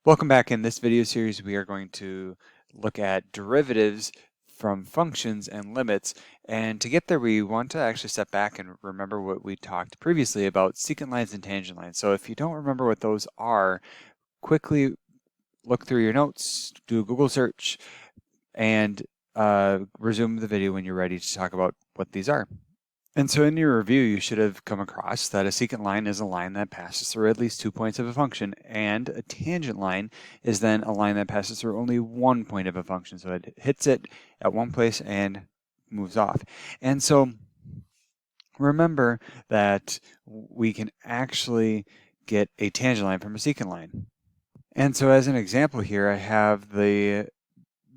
Welcome back. In this video series, we are going to look at derivatives from functions and limits. And to get there, we want to actually step back and remember what we talked previously about secant lines and tangent lines. So if you don't remember what those are, quickly look through your notes, do a Google search, and resume the video when you're ready to talk about what these are. And so in your review, you should have come across that a secant line is a line that passes through at least 2 points of a function, and a tangent line is then a line that passes through only 1 point of a function. So it hits it at one place and moves off. And so remember that we can actually get a tangent line from a secant line. And so as an example here, I have the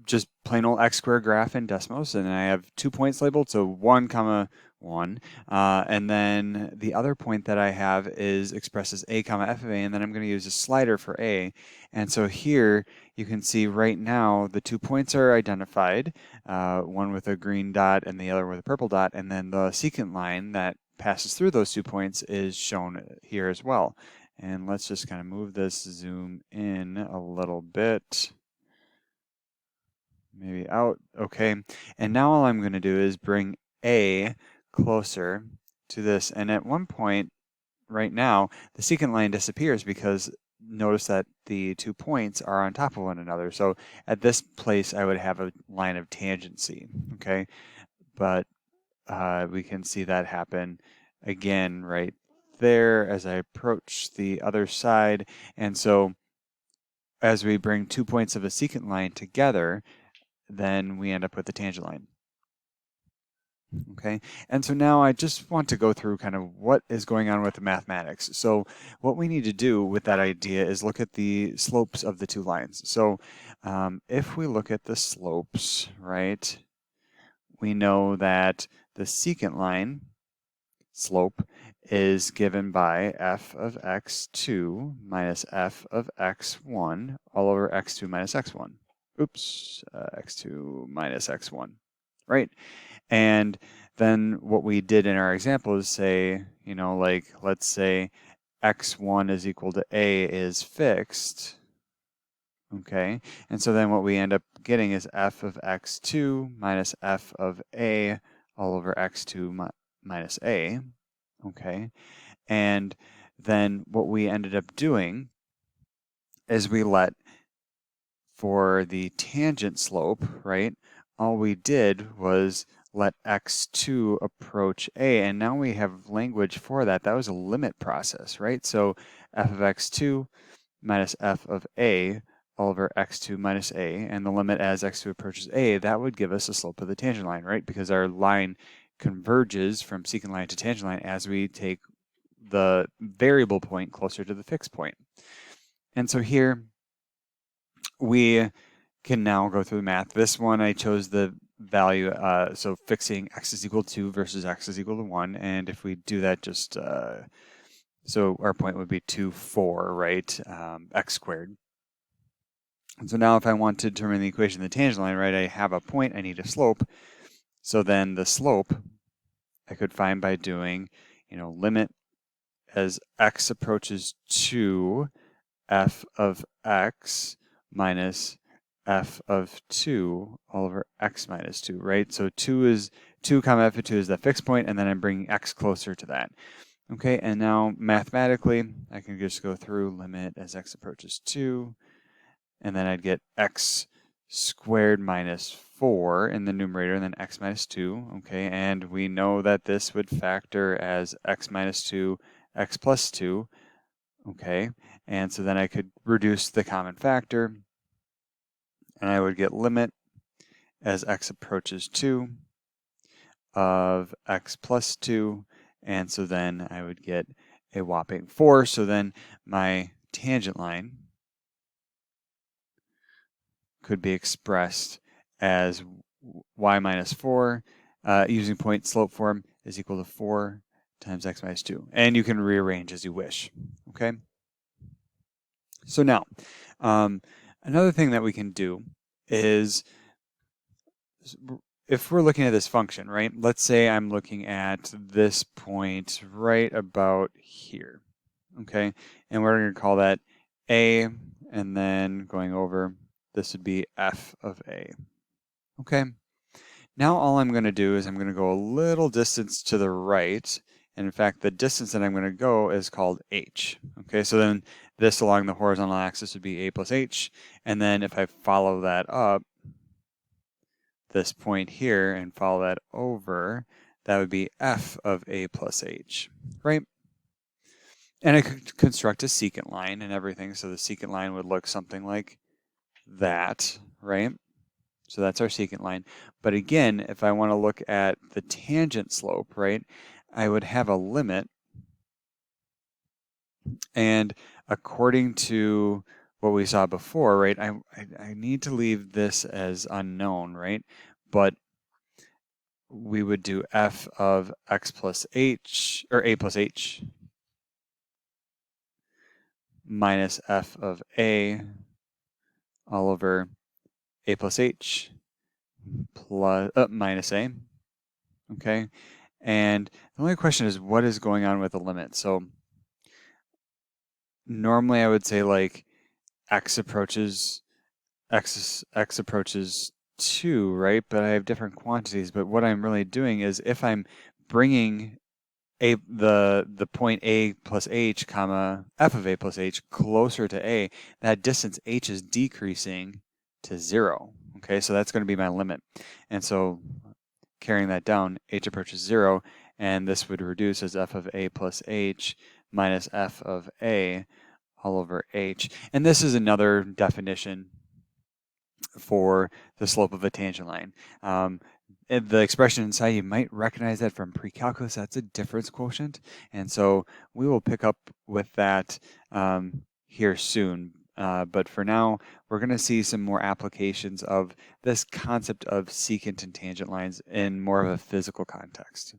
just plain old x squared graph in Desmos, and I have 2 points labeled, so 1, 1, and then the other point that I have is expressed as a, f of a, and then I'm going to use a slider for a. And so here you can see right now the 2 points are identified, one with a green dot and the other with a purple dot, and then the secant line that passes through those 2 points is shown here as well. And let's just kind of move this, zoom in a little bit. Maybe out, okay. And now all I'm going to do is bring A closer to this. And at one point, right now, the secant line disappears because notice that the 2 points are on top of one another. So at this place, I would have a line of tangency, okay? But we can see that happen again right there as I approach the other side. And so as we bring 2 points of a secant line together, then we end up with the tangent line. Okay, and so now I just want to go through kind of what is going on with the mathematics. So what we need to do with that idea is look at the slopes of the two lines. So if we look at the slopes, right, we know that the secant line slope is given by f of x2 minus f of x1 all over x2 minus x1. Oops, x2 minus x1, right? And then what we did in our example is say, like, let's say x1 is equal to a is fixed, okay? And so then what we end up getting is f of x2 minus f of a all over x2 minus a, okay? And then what we ended up doing is we let for the tangent slope, right, all we did was let x2 approach a, and now we have language for that. That was a limit process, right? So f of x2 minus f of a all over x2 minus a, and the limit as x2 approaches a, that would give us the slope of the tangent line, right? Because our line converges from secant line to tangent line as we take the variable point closer to the fixed point. And so here, we can now go through the math. This one I chose the value, so fixing x is equal to 2 versus x is equal to 1. And if we do that, just so our point would be 2, 4, right? X squared. And so now if I want to determine the equation of the tangent line, right, I have a point, I need a slope. So then the slope I could find by doing, limit as x approaches 2, f of x minus f of 2 all over x minus 2, right? So 2 comma f of 2 is the fixed point, and then I'm bringing x closer to that. Okay, and now mathematically, I can just go through limit as x approaches 2, and then I'd get x squared minus 4 in the numerator, and then x minus 2, okay? And we know that this would factor as x minus 2, x plus 2, okay? And so then I could reduce the common factor, and I would get limit as x approaches 2 of x plus 2, and so then I would get a whopping 4. So then my tangent line could be expressed as y minus 4 using point slope form is equal to 4 times x minus 2. And you can rearrange as you wish, okay? So now, another thing that we can do is, if we're looking at this function, right, let's say I'm looking at this point right about here, okay, and we're going to call that a, and then going over, this would be f of a. Okay, now all I'm going to do is I'm going to go a little distance to the right, and in fact the distance that I'm going to go is called h. Okay, so then this along the horizontal axis would be a plus h, and then if I follow that up, this point here, and follow that over, that would be f of a plus h, right? And I could construct a secant line and everything, so the secant line would look something like that, right? So that's our secant line. But again, if I want to look at the tangent slope, right, I would have a limit. And according to what we saw before, right, I need to leave this as unknown, right? But we would do f of x plus h, or a plus h, minus f of a all over a plus h plus minus a. Okay, and the only question is what is going on with the limit. So normally I would say like x approaches 2, right? But I have different quantities. But what I'm really doing is if I'm bringing the point a plus h comma f of a plus h closer to a, that distance h is decreasing to 0. Okay, so that's going to be my limit. And so carrying that down, h approaches 0, and this would reduce as f of a plus h minus f of a all over h. And this is another definition for the slope of a tangent line. The expression inside, you might recognize that from pre-calculus. That's a difference quotient. And so we will pick up with that here soon. But for now, we're going to see some more applications of this concept of secant and tangent lines in more of a physical context.